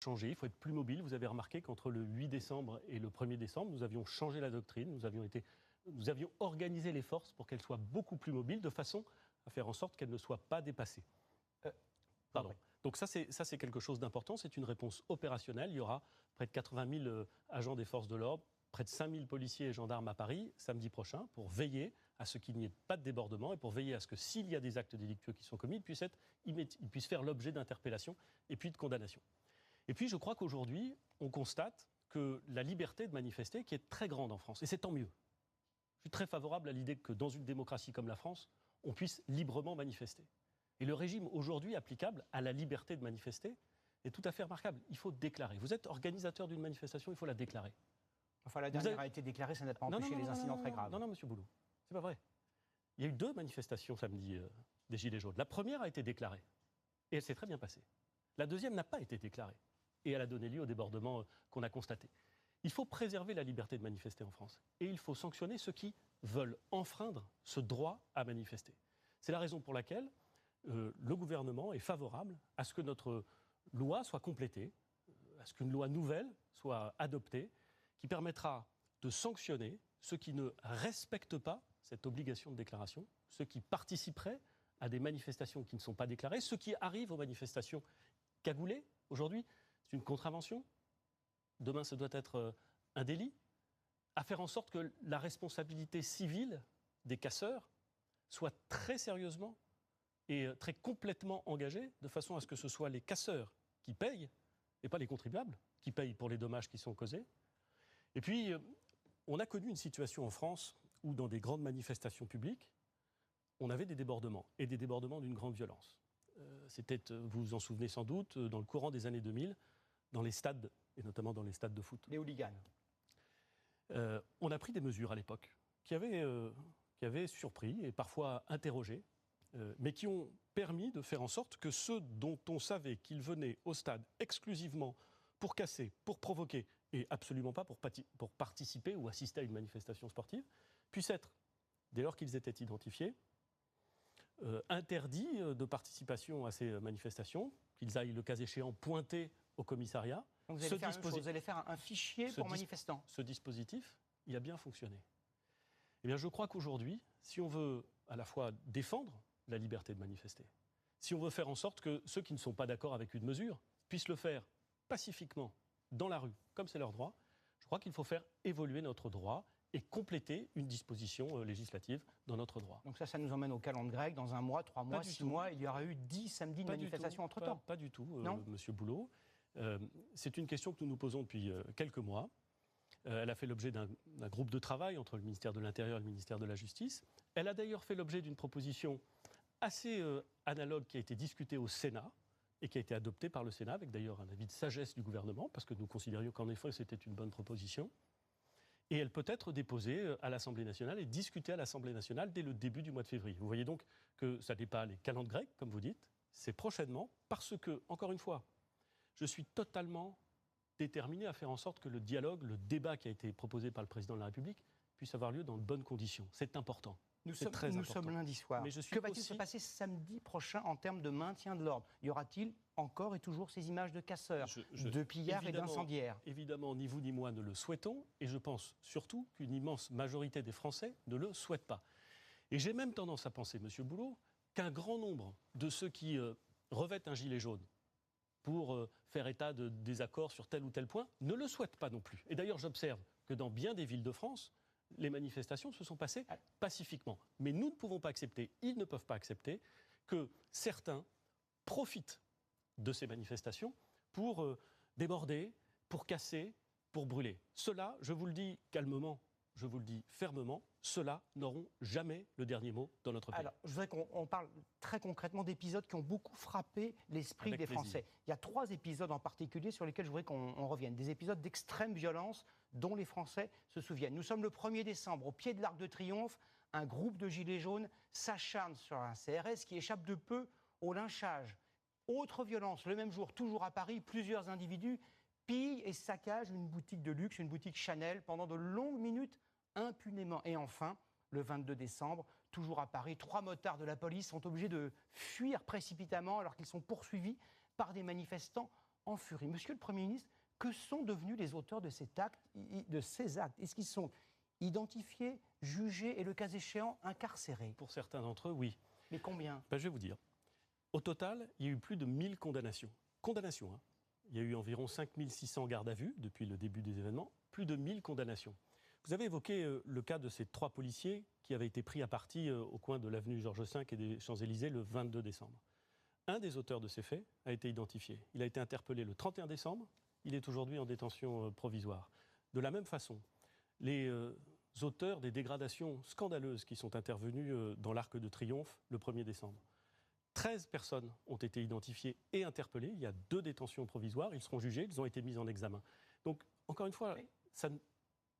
changer, il faut être plus mobile. Vous avez remarqué qu'entre le 8 décembre et le 1er décembre, nous avions changé la doctrine, nous avions organisé les forces pour qu'elles soient beaucoup plus mobiles, de façon à faire en sorte qu'elles ne soient pas dépassées. Pardon. Donc ça, c'est quelque chose d'important, c'est une réponse opérationnelle. Il y aura près de 80 000 agents des forces de l'ordre, près de 5 000 policiers et gendarmes à Paris, samedi prochain, pour veiller à ce qu'il n'y ait pas de débordement et pour veiller à ce que s'il y a des actes délictueux qui sont commis, ils puissent faire l'objet d'interpellation et puis de condamnation. Et puis je crois qu'aujourd'hui, on constate que la liberté de manifester, qui est très grande en France, et c'est tant mieux. Je suis très favorable à l'idée que dans une démocratie comme la France, on puisse librement manifester. Et le régime aujourd'hui applicable à la liberté de manifester est tout à fait remarquable. Il faut déclarer. Vous êtes organisateur d'une manifestation, il faut la déclarer. Enfin, la dernière a été déclarée, ça n'a pas empêché les incidents très graves. Non, monsieur Boulot, c'est pas vrai. Il y a eu 2 manifestations samedi des Gilets jaunes. La première a été déclarée et elle s'est très bien passée. La deuxième n'a pas été déclarée et elle a donné lieu au débordement qu'on a constaté. Il faut préserver la liberté de manifester en France et il faut sanctionner ceux qui veulent enfreindre ce droit à manifester. C'est la raison pour laquelle le gouvernement est favorable à ce que notre loi soit complétée, à ce qu'une loi nouvelle soit adoptée, qui permettra de sanctionner ceux qui ne respectent pas cette obligation de déclaration, ceux qui participeraient à des manifestations qui ne sont pas déclarées, ceux qui arrivent aux manifestations cagoulés. Aujourd'hui, c'est une contravention. Demain, ce doit être un délit. À faire en sorte que la responsabilité civile des casseurs soit très sérieusement et très complètement engagée, de façon à ce que ce soit les casseurs qui payent, et pas les contribuables, qui payent pour les dommages qui sont causés. Et puis, on a connu une situation en France où, dans des grandes manifestations publiques, on avait des débordements, et des débordements d'une grande violence. C'était, vous vous en souvenez sans doute, dans le courant des années 2000, dans les stades, et notamment dans les stades de foot. Les hooligans. On a pris des mesures à l'époque qui avaient surpris et parfois interrogé, mais qui ont permis de faire en sorte que ceux dont on savait qu'ils venaient au stade exclusivement pour casser, pour provoquer, et absolument pas pour participer ou assister à une manifestation sportive, puissent être, dès lors qu'ils étaient identifiés, interdits de participation à ces manifestations, qu'ils aillent, le cas échéant, pointer au commissariat. Donc vous allez faire un fichier pour manifestants. Ce dispositif, il a bien fonctionné. Eh bien, je crois qu'aujourd'hui, si on veut à la fois défendre la liberté de manifester, si on veut faire en sorte que ceux qui ne sont pas d'accord avec une mesure puissent le faire pacifiquement, dans la rue, comme c'est leur droit, je crois qu'il faut faire évoluer notre droit et compléter une disposition législative dans notre droit. Donc ça nous emmène au calendrier grec. Dans 1 mois, 3 mois, 6 mois, il y aura eu 10 samedis de manifestations entre-temps. Pas du tout, monsieur Boulot. C'est une question que nous nous posons depuis quelques mois. Elle a fait l'objet d'un groupe de travail entre le ministère de l'Intérieur et le ministère de la Justice. Elle a d'ailleurs fait l'objet d'une proposition assez analogue qui a été discutée au Sénat et qui a été adoptée par le Sénat, avec d'ailleurs un avis de sagesse du gouvernement, parce que nous considérions qu'en effet c'était une bonne proposition. Et elle peut être déposée à l'Assemblée nationale et discutée à l'Assemblée nationale dès le début du mois de février. Vous voyez donc que ça n'est pas les calendes grecques, comme vous dites, c'est prochainement, parce que, encore une fois, je suis totalement déterminé à faire en sorte que le dialogue, le débat qui a été proposé par le président de la République puisse avoir lieu dans de bonnes conditions. C'est important. Nous sommes lundi soir. Mais que va-t-il se passer samedi prochain en termes de maintien de l'ordre? Y aura-t-il encore et toujours ces images de casseurs, de pillards et d'incendiaires? Évidemment, ni vous ni moi ne le souhaitons, et je pense surtout qu'une immense majorité des Français ne le souhaitent pas. Et j'ai même tendance à penser, monsieur Boulot, qu'un grand nombre de ceux qui revêtent un gilet jaune pour faire état de désaccords sur tel ou tel point ne le souhaitent pas non plus. Et d'ailleurs, j'observe que dans bien des villes de France, les manifestations se sont passées pacifiquement. Mais nous ne pouvons pas accepter, ils ne peuvent pas accepter, que certains profitent de ces manifestations pour déborder, pour casser, pour brûler. Ceux-là, je vous le dis calmement, je vous le dis fermement, ceux-là n'auront jamais le dernier mot dans notre pays. Alors, je voudrais qu'on parle très concrètement d'épisodes qui ont beaucoup frappé l'esprit des Français. Il y a 3 épisodes en particulier sur lesquels je voudrais qu'on revienne. Des épisodes d'extrême violence dont les Français se souviennent. Nous sommes le 1er décembre, au pied de l'Arc de Triomphe. Un groupe de gilets jaunes s'acharne sur un CRS qui échappe de peu au lynchage. Autre violence, le même jour, toujours à Paris, plusieurs individus pillent et saccagent une boutique de luxe, une boutique Chanel, pendant de longues minutes, impunément. Et enfin, le 22 décembre, toujours à Paris, 3 motards de la police sont obligés de fuir précipitamment alors qu'ils sont poursuivis par des manifestants en furie. Monsieur le Premier ministre, que sont devenus les auteurs de ces actes? Est-ce qu'ils sont identifiés, jugés et, le cas échéant, incarcérés? Pour certains d'entre eux, oui. Mais combien? Je vais vous dire. Au total, il y a eu plus de 1000 condamnations. Condamnations, hein. Il y a eu environ 5600 gardes à vue depuis le début des événements, plus de 1000 condamnations. Vous avez évoqué le cas de ces 3 policiers qui avaient été pris à partie au coin de l'avenue Georges V et des Champs-Élysées le 22 décembre. Un des auteurs de ces faits a été identifié. Il a été interpellé le 31 décembre. Il est aujourd'hui en détention provisoire. De la même façon, les auteurs des dégradations scandaleuses qui sont intervenues dans l'Arc de Triomphe le 1er décembre. 13 personnes ont été identifiées et interpellées. Il y a 2 détentions provisoires. Ils seront jugés. Ils ont été mis en examen. Donc, encore une fois, ça,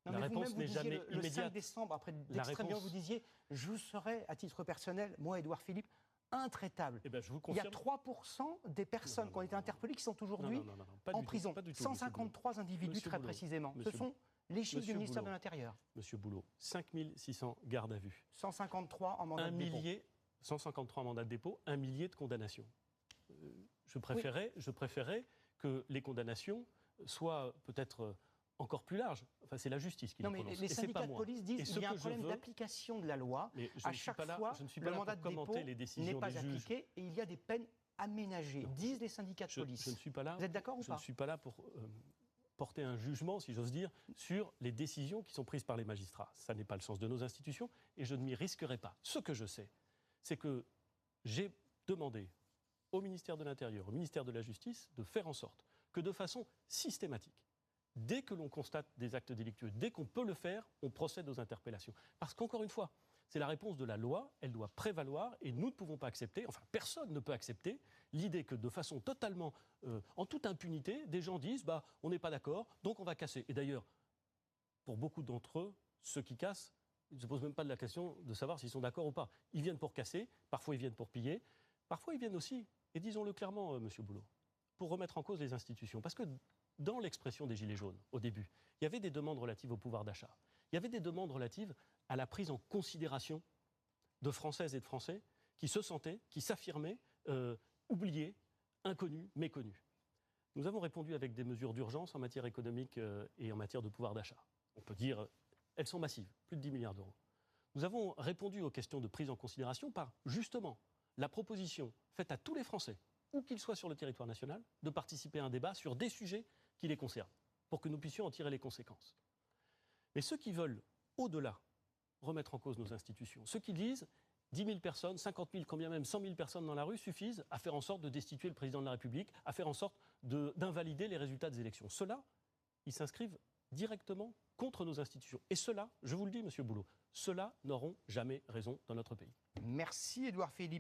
la réponse n'est jamais immédiate. Le 5 décembre, après d'extrême bien, vous disiez « Je serai, à titre personnel, moi, Édouard Philippe, intraitable ». Eh ben, je vous confirme. Il y a 3% des personnes qui ont été interpellées qui sont aujourd'hui en prison. 153 individus, très précisément. Ce sont les chiffres du ministère de l'Intérieur. Monsieur Boulot, 5600 gardes à vue. 153 en mandat de dépôt. 153 mandats de dépôt, 1 millier de condamnations. Je préférais que les condamnations soient peut-être encore plus larges. Enfin, c'est la justice qui les prononce. Mais les syndicats de police disent qu'il y a un problème d'application de la loi. À chaque fois, le mandat de dépôt n'est pas appliqué et il y a des peines aménagées, disent les syndicats de police. Je ne suis pas là. Vous êtes d'accord ou pas? Je ne suis pas là pour porter un jugement, si j'ose dire, sur les décisions qui sont prises par les magistrats. Ça n'est pas le sens de nos institutions et je ne m'y risquerai pas. Ce que je sais, c'est que j'ai demandé au ministère de l'Intérieur, au ministère de la Justice, de faire en sorte que de façon systématique, dès que l'on constate des actes délictueux, dès qu'on peut le faire, on procède aux interpellations. Parce qu'encore une fois, c'est la réponse de la loi, elle doit prévaloir et nous ne pouvons pas accepter, enfin personne ne peut accepter, l'idée que de façon totalement, en toute impunité, des gens disent « on n'est pas d'accord, donc on va casser ». Et d'ailleurs, pour beaucoup d'entre eux, ceux qui cassent, ils ne se posent même pas de la question de savoir s'ils sont d'accord ou pas. Ils viennent pour casser, parfois ils viennent pour piller, parfois ils viennent aussi, et disons-le clairement, Monsieur Boulot, pour remettre en cause les institutions. Parce que dans l'expression des Gilets jaunes, au début, il y avait des demandes relatives au pouvoir d'achat. Il y avait des demandes relatives à la prise en considération de Françaises et de Français qui se sentaient, qui s'affirmaient oubliés, inconnus, méconnus. Nous avons répondu avec des mesures d'urgence en matière économique et en matière de pouvoir d'achat. On peut dire elles sont massives, plus de 10 milliards d'euros. Nous avons répondu aux questions de prise en considération par, justement, la proposition faite à tous les Français, où qu'ils soient sur le territoire national, de participer à un débat sur des sujets qui les concernent, pour que nous puissions en tirer les conséquences. Mais ceux qui veulent, au-delà, remettre en cause nos institutions, ceux qui disent 10 000 personnes, 50 000, combien même 100 000 personnes dans la rue suffisent à faire en sorte de destituer le président de la République, à faire en sorte d'invalider les résultats des élections. Ceux-là, ils s'inscrivent directement contre nos institutions. Et ceux-là, je vous le dis, Monsieur Boulot, ceux-là n'auront jamais raison dans notre pays. Merci, Édouard Philippe.